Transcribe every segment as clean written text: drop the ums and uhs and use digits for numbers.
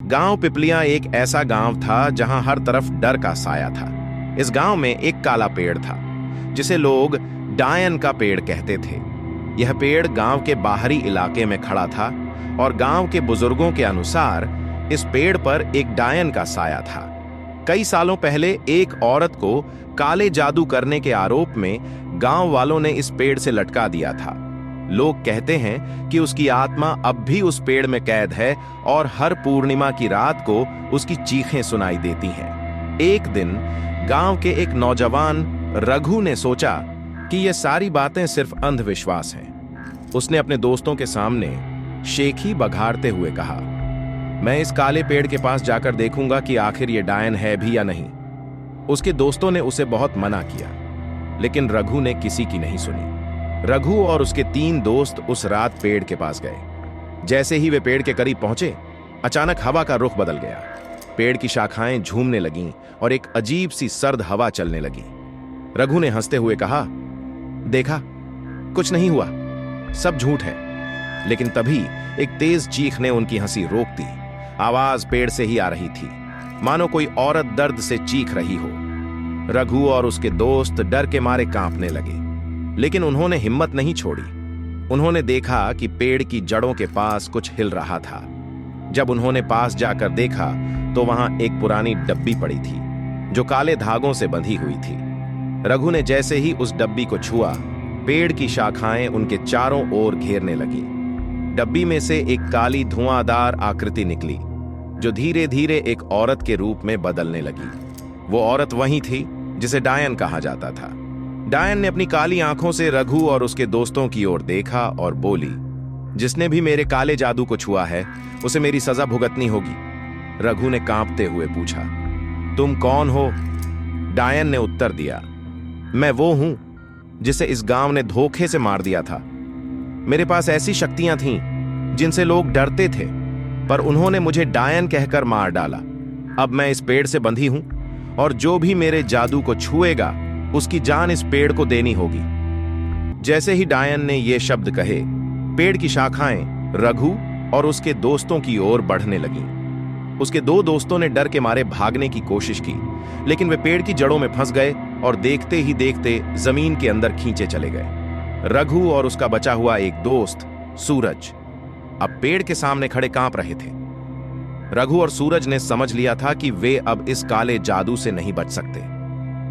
गांव पिपलियां एक ऐसा गांव था जहां हर तरफ डर का साया था। इस गांव में एक काला पेड़ था जिसे लोग डायन का पेड़ कहते थे। यह पेड़ गांव के बाहरी इलाके में खड़ा था और गांव के बुजुर्गों के अनुसार इस पेड़ पर एक डायन का साया था। कई सालों पहले एक औरत को काले जादू करने के आरोप में गांव वालों ने इस पेड़ से लटका दिया था। लोग कहते हैं कि उसकी आत्मा अब भी उस पेड़ में कैद है और हर पूर्णिमा की रात को उसकी चीखें सुनाई देती हैं। एक दिन गांव के एक नौजवान रघु ने सोचा कि ये सारी बातें सिर्फ अंधविश्वास हैं। उसने अपने दोस्तों के सामने शेखी बघाड़ते हुए कहा, मैं इस काले पेड़ के पास जाकर देखूंगा कि आखिर ये डायन है भी या नहीं। उसके दोस्तों ने उसे बहुत मना किया, लेकिन रघु ने किसी की नहीं सुनी। रघु और उसके 3 दोस्त उस रात पेड़ के पास गए। जैसे ही वे पेड़ के करीब पहुंचे, अचानक हवा का रुख बदल गया। पेड़ की शाखाएं झूमने लगीं और एक अजीब सी सर्द हवा चलने लगी। रघु ने हंसते हुए कहा, देखा, कुछ नहीं हुआ, सब झूठ है। लेकिन तभी एक तेज चीख ने उनकी हंसी रोक दी। आवाज पेड़ से ही आ रही थी, मानो कोई औरत दर्द से चीख रही हो। रघु और उसके दोस्त डर के मारे कांपने लगे, लेकिन उन्होंने हिम्मत नहीं छोड़ी। उन्होंने देखा कि पेड़ की जड़ों के पास कुछ हिल रहा था। जब उन्होंने पास जाकर देखा तो वहां एक पुरानी डब्बी पड़ी थी जो काले धागों से बंधी हुई थी। रघु ने जैसे ही उस डब्बी को छुआ, पेड़ की शाखाएं उनके चारों ओर घेरने लगी। डब्बी में से एक काली धुआंधार आकृति निकली जो धीरे धीरे एक औरत के रूप में बदलने लगी। वो औरत वही थी जिसे डायन कहा जाता था। डायन ने अपनी काली आंखों से रघु और उसके दोस्तों की ओर देखा और बोली, जिसने भी मेरे काले जादू को छुआ है उसे मेरी सजा भुगतनी होगी। रघु ने कांपते हुए पूछा, तुम कौन हो? डायन ने उत्तर दिया, मैं वो हूं जिसे इस गांव ने धोखे से मार दिया था। मेरे पास ऐसी शक्तियां थीं जिनसे लोग डरते थे, पर उन्होंने मुझे डायन कहकर मार डाला। अब मैं इस पेड़ से बंधी हूं और जो भी मेरे जादू को छुएगा उसकी जान इस पेड़ को देनी होगी। जैसे ही डायन ने ये शब्द कहे, पेड़ की शाखाएं रघु और उसके दोस्तों की ओर बढ़ने लगीं। उसके 2 दोस्तों ने डर के मारे भागने की कोशिश की, लेकिन वे पेड़ की जड़ों में फंस गए और देखते ही देखते जमीन के अंदर खींचे चले गए। रघु और उसका बचा हुआ एक दोस्त सूरज अब पेड़ के सामने खड़े कांप रहे थे। रघु और सूरज ने समझ लिया था कि वे अब इस काले जादू से नहीं बच सकते।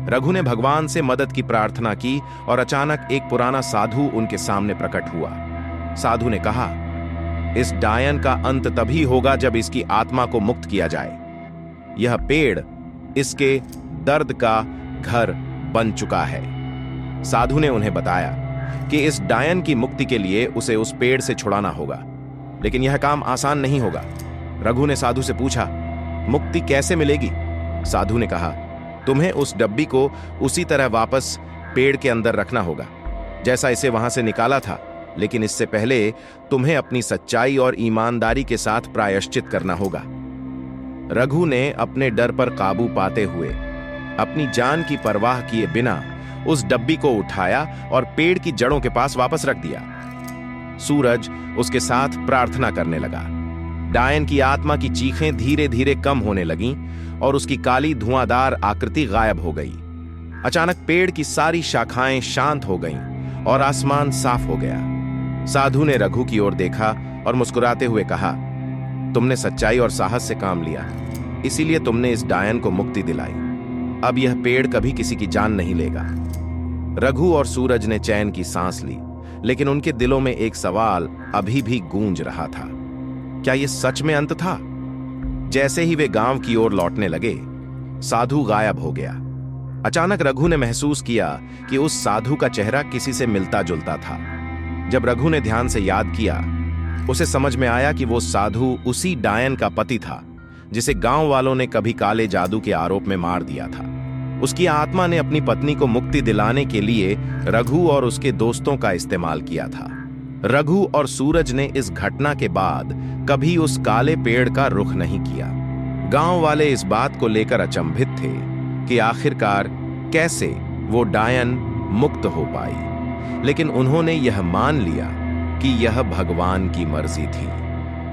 रघु ने भगवान से मदद की प्रार्थना की और अचानक एक पुराना साधु उनके सामने प्रकट हुआ। साधु ने कहा, इस डायन का अंत तभी होगा जब इसकी आत्मा को मुक्त किया जाए। यह पेड़ इसके दर्द का घर बन चुका है। साधु ने उन्हें बताया कि इस डायन की मुक्ति के लिए उसे उस पेड़ से छुड़ाना होगा, लेकिन यह काम आसान नहीं होगा। रघु ने साधु से पूछा, मुक्ति कैसे मिलेगी? साधु ने कहा, तुम्हें उस डब्बी को उसी तरह वापस पेड़ के अंदर रखना होगा जैसा इसे वहां से निकाला था, लेकिन इससे पहले तुम्हें अपनी सच्चाई और ईमानदारी के साथ प्रायश्चित करना होगा। रघु ने अपने डर पर काबू पाते हुए अपनी जान की परवाह किए बिना उस डब्बी को उठाया और पेड़ की जड़ों के पास वापस रख दिया। सूरज उसके साथ प्रार्थना करने लगा। डायन की आत्मा की चीखें धीरे धीरे कम होने लगीं और उसकी काली धुआंधार आकृति गायब हो गई। अचानक पेड़ की सारी शाखाएं शांत हो गईं और आसमान साफ हो गया। साधु ने रघु की ओर देखा और मुस्कुराते हुए कहा, तुमने सच्चाई और साहस से काम लिया, इसीलिए तुमने इस डायन को मुक्ति दिलाई। अब यह पेड़ कभी किसी की जान नहीं लेगा। रघु और सूरज ने चैन की सांस ली, लेकिन उनके दिलों में एक सवाल अभी भी गूंज रहा था, क्या यह सच में अंत था? जैसे ही वे गांव की ओर लौटने लगे, साधु गायब हो गया। अचानक रघु ने महसूस किया कि उस साधु का चेहरा किसी से मिलता जुलता था। जब रघु ने ध्यान से याद किया, उसे समझ में आया कि वो साधु उसी डायन का पति था जिसे गांव वालों ने कभी काले जादू के आरोप में मार दिया था। उसकी आत्मा ने अपनी पत्नी को मुक्ति दिलाने के लिए रघु और उसके दोस्तों का इस्तेमाल किया था। रघु और सूरज ने इस घटना के बाद कभी उस काले पेड़ का रुख नहीं किया। गांव वाले इस बात को लेकर अचंभित थे कि आखिरकार कैसे वो डायन मुक्त हो पाई, लेकिन उन्होंने यह मान लिया कि यह भगवान की मर्जी थी।